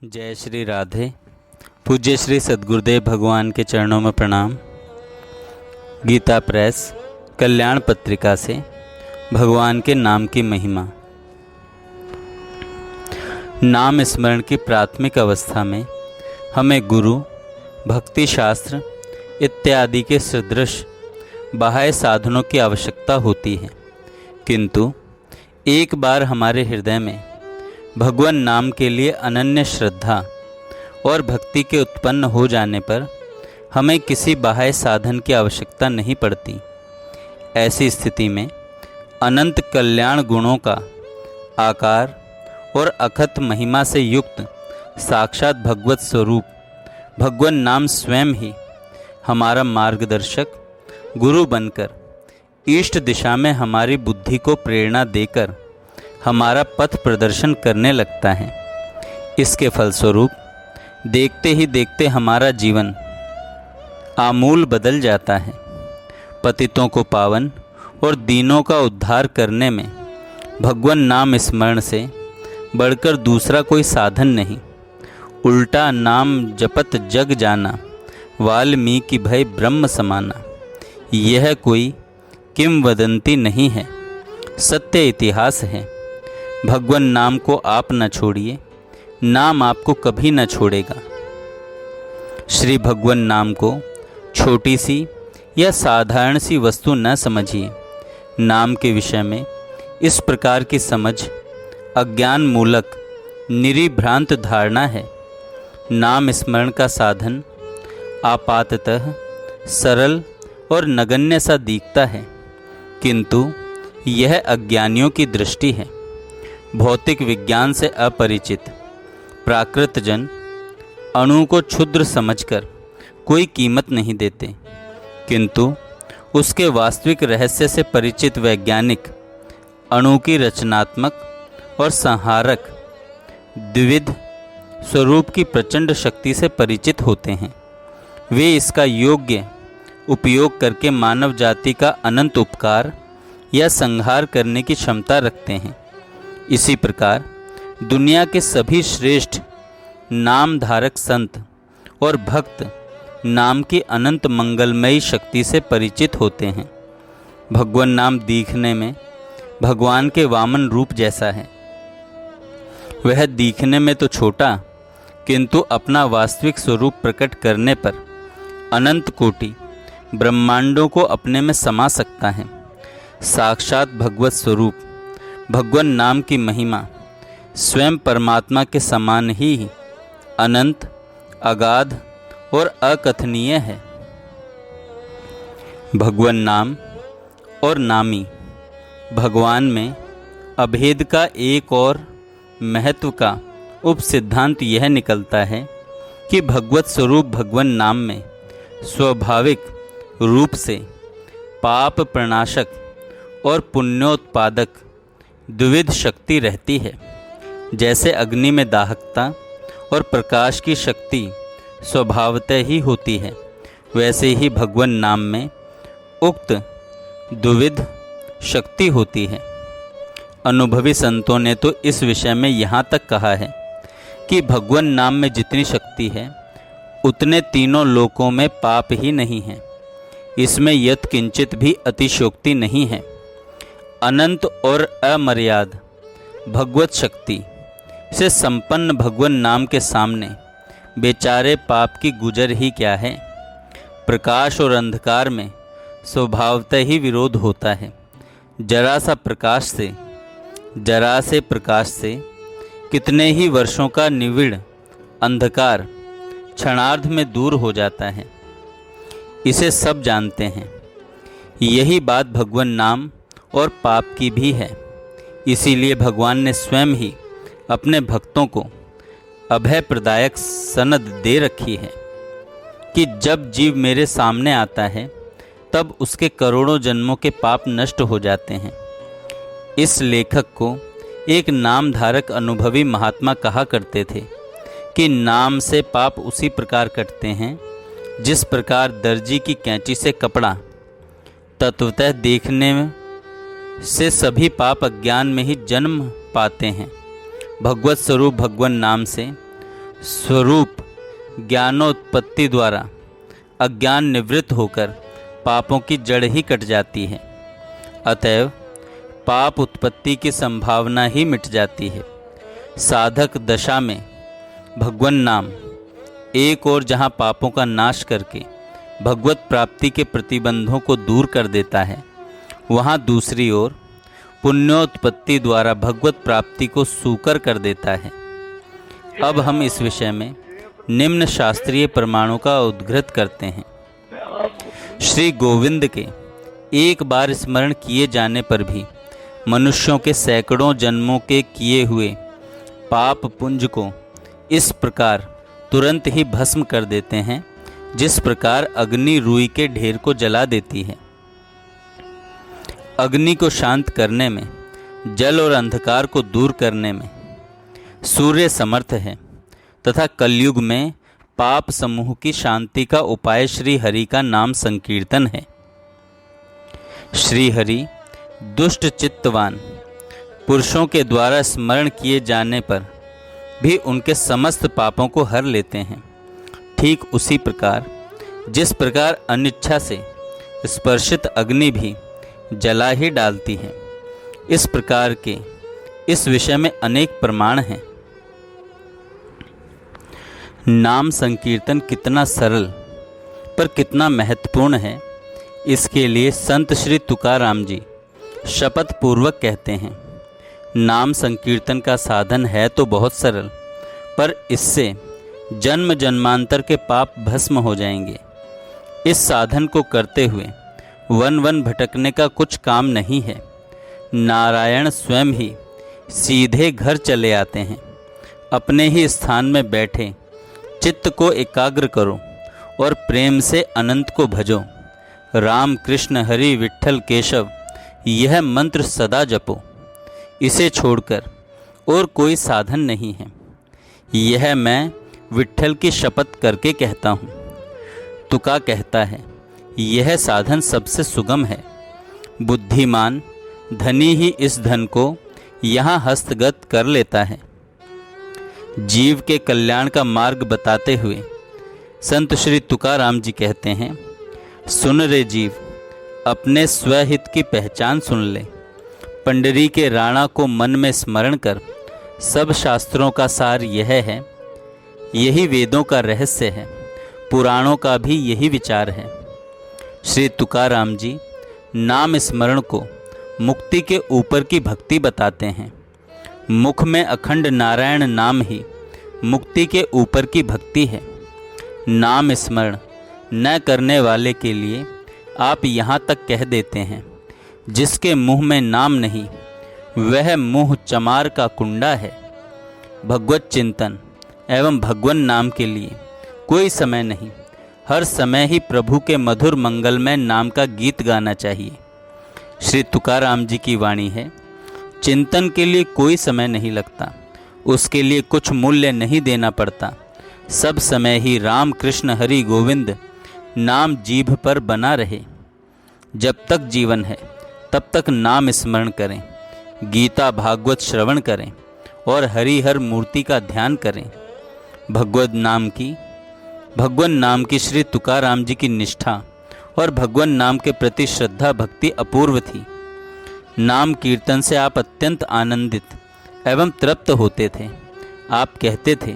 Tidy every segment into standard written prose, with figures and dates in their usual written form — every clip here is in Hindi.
जय श्री राधे। पूज्य श्री सद्गुरुदेव भगवान के चरणों में प्रणाम। गीता प्रेस कल्याण पत्रिका से भगवान के नाम की महिमा। नाम स्मरण की प्राथमिक अवस्था में हमें गुरु, भक्ति शास्त्र इत्यादि के सदृश बाह्य साधनों की आवश्यकता होती है, किंतु एक बार हमारे हृदय में भगवान नाम के लिए अनन्य श्रद्धा और भक्ति के उत्पन्न हो जाने पर हमें किसी बाह्य साधन की आवश्यकता नहीं पड़ती। ऐसी स्थिति में अनंत कल्याण गुणों का आकार और अखत महिमा से युक्त साक्षात भगवत स्वरूप भगवान नाम स्वयं ही हमारा मार्गदर्शक गुरु बनकर ईष्ट दिशा में हमारी बुद्धि को प्रेरणा देकर हमारा पथ प्रदर्शन करने लगता है। इसके फलस्वरूप देखते ही देखते हमारा जीवन आमूल बदल जाता है। पतितों को पावन और दीनों का उद्धार करने में भगवान नाम स्मरण से बढ़कर दूसरा कोई साधन नहीं। उल्टा नाम जपत जग जाना, वाल्मीकि भय ब्रह्म समाना। यह कोई किंवदंती नहीं है, सत्य इतिहास है। भगवान नाम को आप न छोड़िए, नाम आपको कभी न छोड़ेगा। श्री भगवान नाम को छोटी सी या साधारण सी वस्तु न समझिए। नाम के विषय में इस प्रकार की समझ अज्ञान मूलक निरीभ्रांत धारणा है। नाम स्मरण का साधन आपाततः सरल और नगण्य सा दिखता है, किंतु यह अज्ञानियों की दृष्टि है। भौतिक विज्ञान से अपरिचित प्राकृत जन अणु को क्षुद्र समझकर कोई कीमत नहीं देते, किंतु उसके वास्तविक रहस्य से परिचित वैज्ञानिक अणु की रचनात्मक और संहारक द्विविध स्वरूप की प्रचंड शक्ति से परिचित होते हैं। वे इसका योग्य उपयोग करके मानव जाति का अनंत उपकार या संहार करने की क्षमता रखते हैं। इसी प्रकार दुनिया के सभी श्रेष्ठ नाम धारक संत और भक्त नाम की अनंत मंगलमयी शक्ति से परिचित होते हैं। भगवान नाम दिखने में भगवान के वामन रूप जैसा है। वह दिखने में तो छोटा, किंतु अपना वास्तविक स्वरूप प्रकट करने पर अनंत कोटि ब्रह्मांडों को अपने में समा सकता है। साक्षात भगवत स्वरूप भगवान नाम की महिमा स्वयं परमात्मा के समान ही अनंत, अगाध और अकथनीय है। भगवान नाम और नामी भगवान में अभेद का एक और महत्व का उपसिद्धांत यह निकलता है कि भगवत स्वरूप भगवान नाम में स्वाभाविक रूप से पाप प्रणाशक और पुण्योत्पादक द्विविध शक्ति रहती है। जैसे अग्नि में दाहकता और प्रकाश की शक्ति स्वभावतः ही होती है, वैसे ही भगवान नाम में उक्त द्विविध शक्ति होती है। अनुभवी संतों ने तो इस विषय में यहाँ तक कहा है कि भगवान नाम में जितनी शक्ति है उतने तीनों लोकों में पाप ही नहीं है। इसमें यत् किंचित भी अतिशयोक्ति नहीं है। अनंत और अमर्याद भगवत शक्ति से संपन्न भगवान नाम के सामने बेचारे पाप की गुजर ही क्या है। प्रकाश और अंधकार में स्वभावतः ही विरोध होता है। जरा से प्रकाश से कितने ही वर्षों का निविड़ अंधकार क्षणार्ध में दूर हो जाता है। इसे सब जानते हैं। यही बात भगवान नाम और पाप की भी है। इसीलिए भगवान ने स्वयं ही अपने भक्तों को अभय प्रदायक सनद दे रखी है कि जब जीव मेरे सामने आता है तब उसके करोड़ों जन्मों के पाप नष्ट हो जाते हैं। इस लेखक को एक नामधारक अनुभवी महात्मा कहा करते थे कि नाम से पाप उसी प्रकार कटते हैं जिस प्रकार दर्जी की कैंची से कपड़ा। तत्वतः देखने में से सभी पाप अज्ञान में ही जन्म पाते हैं। भगवत स्वरूप भगवान नाम से स्वरूप ज्ञानोत्पत्ति द्वारा अज्ञान निवृत्त होकर पापों की जड़ ही कट जाती है। अतएव पाप उत्पत्ति की संभावना ही मिट जाती है। साधक दशा में भगवन नाम एक और जहाँ पापों का नाश करके भगवत प्राप्ति के प्रतिबंधों को दूर कर देता है, वहाँ दूसरी ओर पुण्योत्पत्ति द्वारा भगवत प्राप्ति को सूकर कर देता है। अब हम इस विषय में निम्न शास्त्रीय प्रमाणों का उद्धृत करते हैं। श्री गोविंद के एक बार स्मरण किए जाने पर भी मनुष्यों के सैकड़ों जन्मों के किए हुए पाप पुंज को इस प्रकार तुरंत ही भस्म कर देते हैं, जिस प्रकार अग्नि रुई के ढेर को जला देती है। अग्नि को शांत करने में, जल और अंधकार को दूर करने में सूर्य समर्थ है, तथा कलयुग में पाप समूह की शांति का उपाय श्री हरि का नाम संकीर्तन है। श्री हरि दुष्ट चित्तवान पुरुषों के द्वारा स्मरण किए जाने पर भी उनके समस्त पापों को हर लेते हैं। ठीक उसी प्रकार जिस प्रकार अनिच्छा से स्पर्शित अग्नि भी जला ही डालती है, इस प्रकार के इस विषय में अनेक प्रमाण हैं। नाम संकीर्तन कितना सरल पर कितना महत्वपूर्ण है, इसके लिए संत श्री तुकाराम जी शपथ पूर्वक कहते हैं, नाम संकीर्तन का साधन है तो बहुत सरल, पर इससे जन्म जन्मांतर के पाप भस्म हो जाएंगे। इस साधन को करते हुए वन वन भटकने का कुछ काम नहीं है। नारायण स्वयं ही सीधे घर चले आते हैं। अपने ही स्थान में बैठे चित्त को एकाग्र करो और प्रेम से अनंत को भजो। राम कृष्ण हरि विट्ठल केशव यह मंत्र सदा जपो। इसे छोड़कर और कोई साधन नहीं है। यह मैं विट्ठल की शपथ करके कहता हूँ। तुका कहता है, यह साधन सबसे सुगम है। बुद्धिमान धनी ही इस धन को यहाँ हस्तगत कर लेता है। जीव के कल्याण का मार्ग बताते हुए संत श्री तुकाराम जी कहते हैं, सुन रे जीव, अपने स्वहित की पहचान सुन ले। पंडरी के राणा को मन में स्मरण कर। सब शास्त्रों का सार यह है, यही वेदों का रहस्य है, पुराणों का भी यही विचार है। श्री तुकाराम जी नाम स्मरण को मुक्ति के ऊपर की भक्ति बताते हैं। मुख में अखंड नारायण नाम ही मुक्ति के ऊपर की भक्ति है। नाम स्मरण न करने वाले के लिए आप यहाँ तक कह देते हैं, जिसके मुंह में नाम नहीं वह मुंह चमार का कुंडा है। भगवत चिंतन एवं भगवन नाम के लिए कोई समय नहीं, हर समय ही प्रभु के मधुर मंगलमय नाम का गीत गाना चाहिए। श्री तुकाराम जी की वाणी है, चिंतन के लिए कोई समय नहीं लगता, उसके लिए कुछ मूल्य नहीं देना पड़ता। सब समय ही राम कृष्ण हरि गोविंद नाम जीभ पर बना रहे। जब तक जीवन है तब तक नाम स्मरण करें, गीता भागवत श्रवण करें और हरिहर मूर्ति का ध्यान करें। भगवन नाम की श्री तुकाराम जी की निष्ठा और भगवन नाम के प्रति श्रद्धा भक्ति अपूर्व थी। नाम कीर्तन से आप अत्यंत आनंदित एवं तृप्त होते थे। आप कहते थे,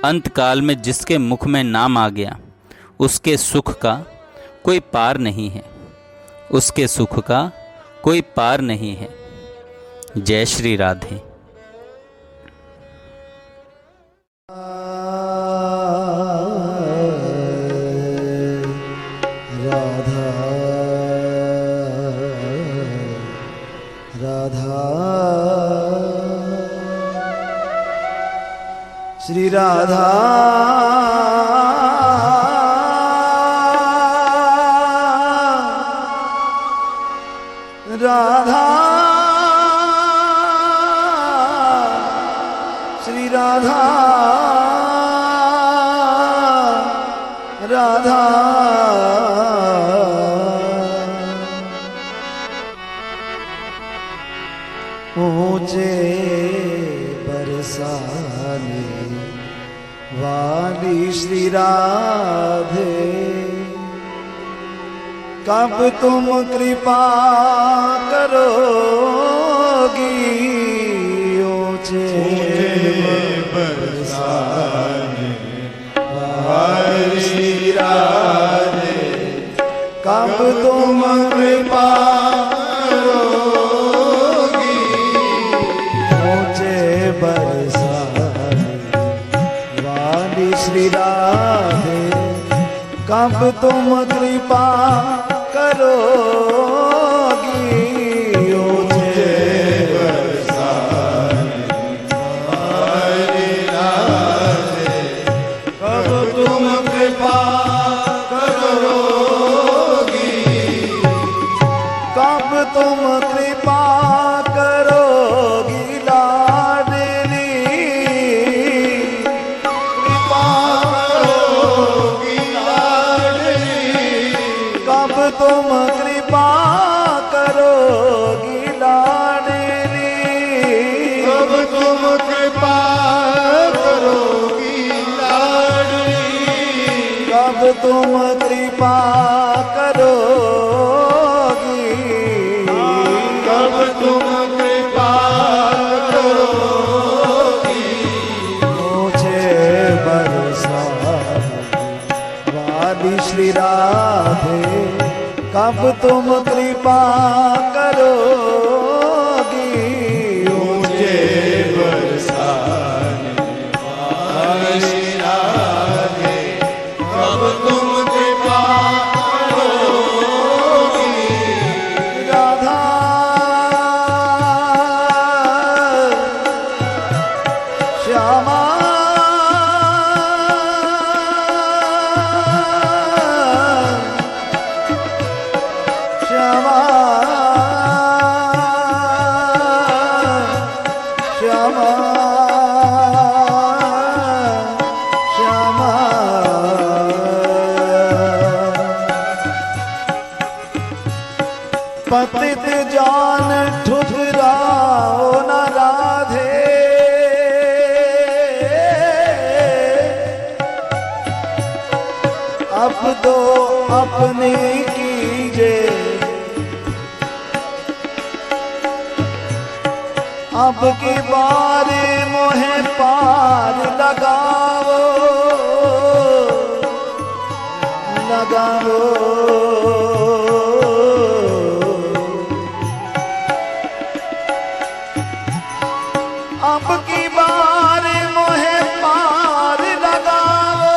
अंत काल में जिसके मुख में नाम आ गया उसके सुख का कोई पार नहीं है, उसके सुख का कोई पार नहीं है। जय श्री राधे। श्री राधा राधा श्री राधा राधा ऊंचे बरसाने वाली श्री राधे कब तुम कृपा करोगी ऊंचे बरसाने वाली श्री राधे कब तुम कृपा करोगी ऊंचे बरसाने वाली श्री राधे कब तुम कृपा करोगी ऊंचे बरसाने वाली राधे कब तुम कृपा करोगी कब तुम कृपा करोगी लाडली कृपा करोगी लाडली कब तुम कृपा करोगी लाडली कब तुम कृपा करोगी लाडली कब तुम कृपा करोगी कब तुम कृपा करोगी मुझे बरसाने वाली श्री राधे कब तुम कृपा करोगी मुझे बरसाने वाली श्री राधे कब तुम कृपा करोगी राधा श्यामा श्यामा श्यामा श्यामा पतित जान ठुठराओ न राधे अब तो अपनी कीजे अब की बार मोहे पार लगाओ लगाओ अब की बार मोहे पार लगाओ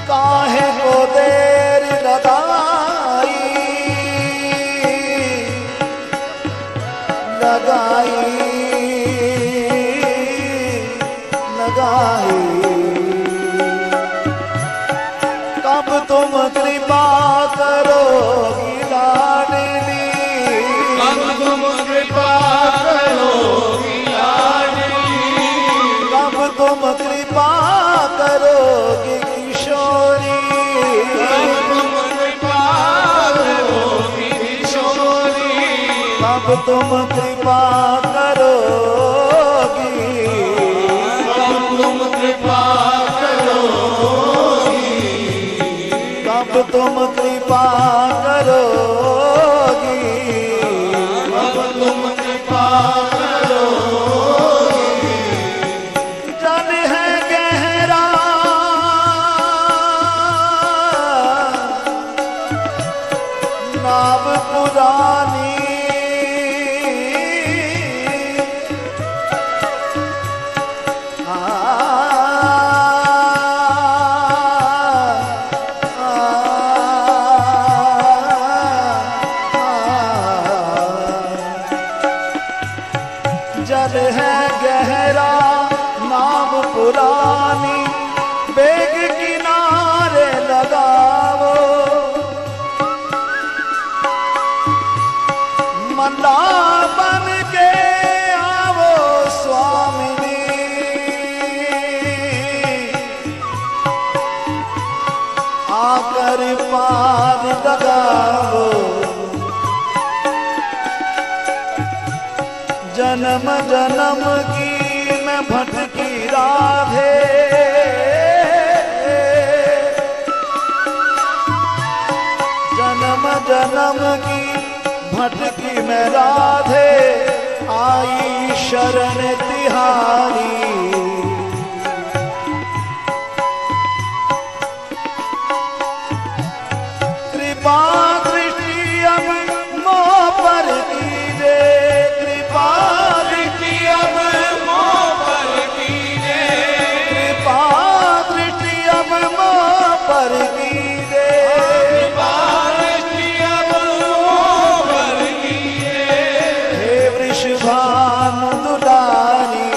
काहे को देर लगाई लगाई लगाई कब तुम कृपा करोगी लाडली कब तुम कृपा करोगी लाडली कब तुम कृपा करोगी किशोरी कब तुम कृपा करोगी किशोरी कब तुम कृपा करोगी कब तुम कृपा करोगी कब तुम कृपा करोगी कब तुम कृपा करोगी जल है गहरा नाव पुरानी जल है गहरा नाव पुरानी बेग किनारे लगाओ मल्ला बन के आओ स्वामिनी आकर पार लगाओ जन्म जन्म की मैं भटकी राधे, जन्म जन्म की भटकी मैं राधे, आई शरण तिहारी। कृपा दृष्टि अब मोह पर कीजे, कृपा दृष्टि अब मोह पर कीजे, कृपा दृष्टि अब मोह पर कीजे, कृपा दृष्टि अब मोह पर कीजे। हे वृषभानु दुलारी,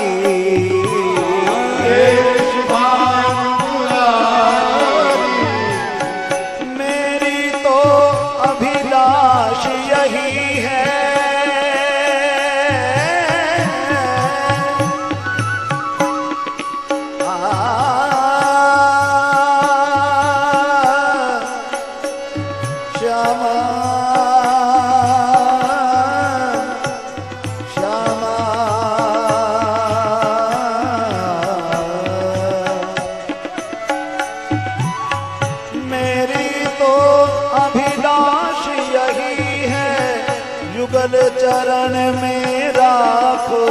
हे वृषभानु दुलारी, मेरी तो अभिलाष यही है, श्यामा श्यामा मेरी तो अभिलाष यही है, युगल चरण में राखो,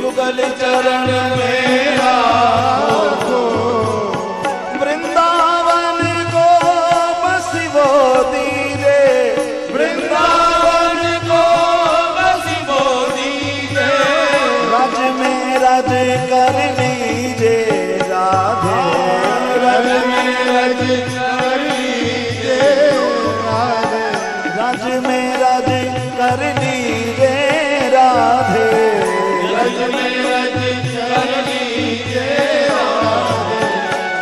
युगल चरण में राखो। वृंदावन को बसी वो दीजे, वृंदावन को बसी वो दीजे, रज में रज कर लीजे राधे, रज में रज कर लीजे राधे, रज में रज कर लीजे राधे, रज में रज कर लीजे राधे।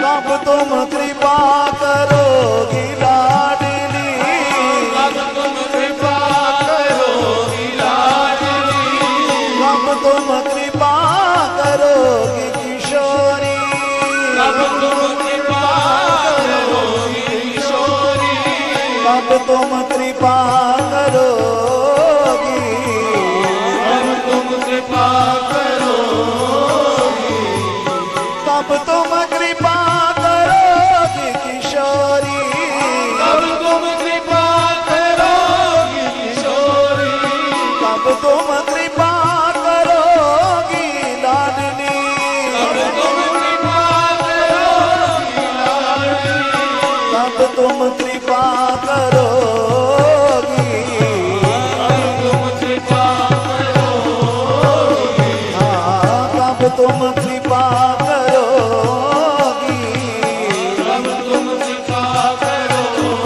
कब तुम कृपा करोगी लाडली, कब तुम कृपा करोगी लाडली, कब तुम कृपा करोगी किशोरी, कब तुम कृपा करोगी किशोरी, कब तुम कृपा करोगी, कब तुम कृपा करोगी, कब तुम कृपा करोगी किशोरी, कब तुम कृपा करोगी किशोरी, कब तुम कृपा करोगी लाडली, कब तुम कृपा करोगी लाडली, कब तुम कृपा करोगी, कब तुम कृपा करोगी, हाँ कब तुम कृपा करोगी, कब तुम कृपा करोगी।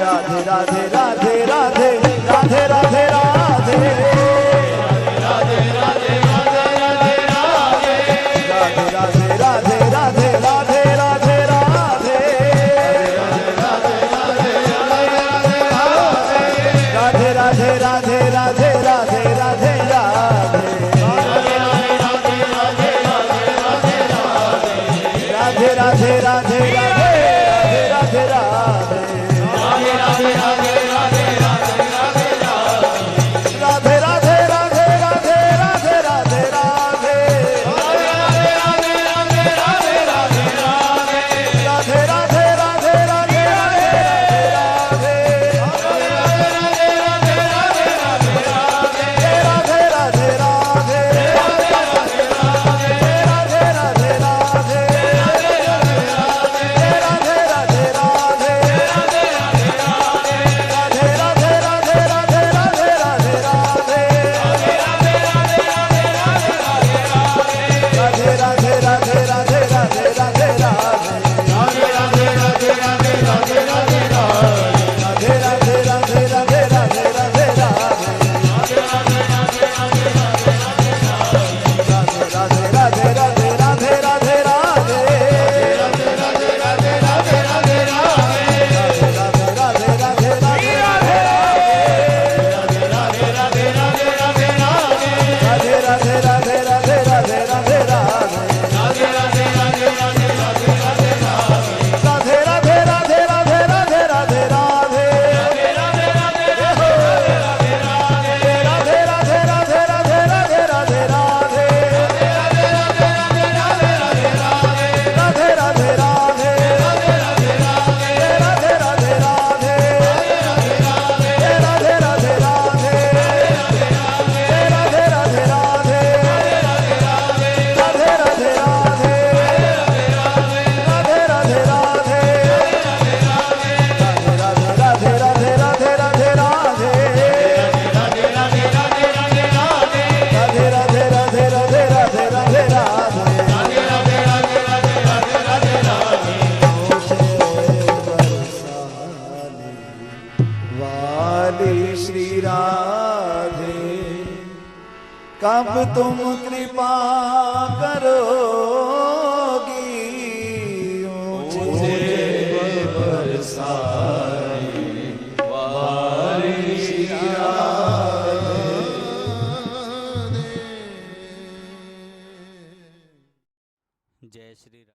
राधे राधे राधे राधे राधे राधे राधे, राधे राधे राधे राधे राधे, राधे राधे राधे राधे राधे राधे, राधे राधे राधे राधे राधे राधे राधे, राधे। कब तुम कृपा करोगी मुझे बरसाने वाली राधे। जय श्री राम।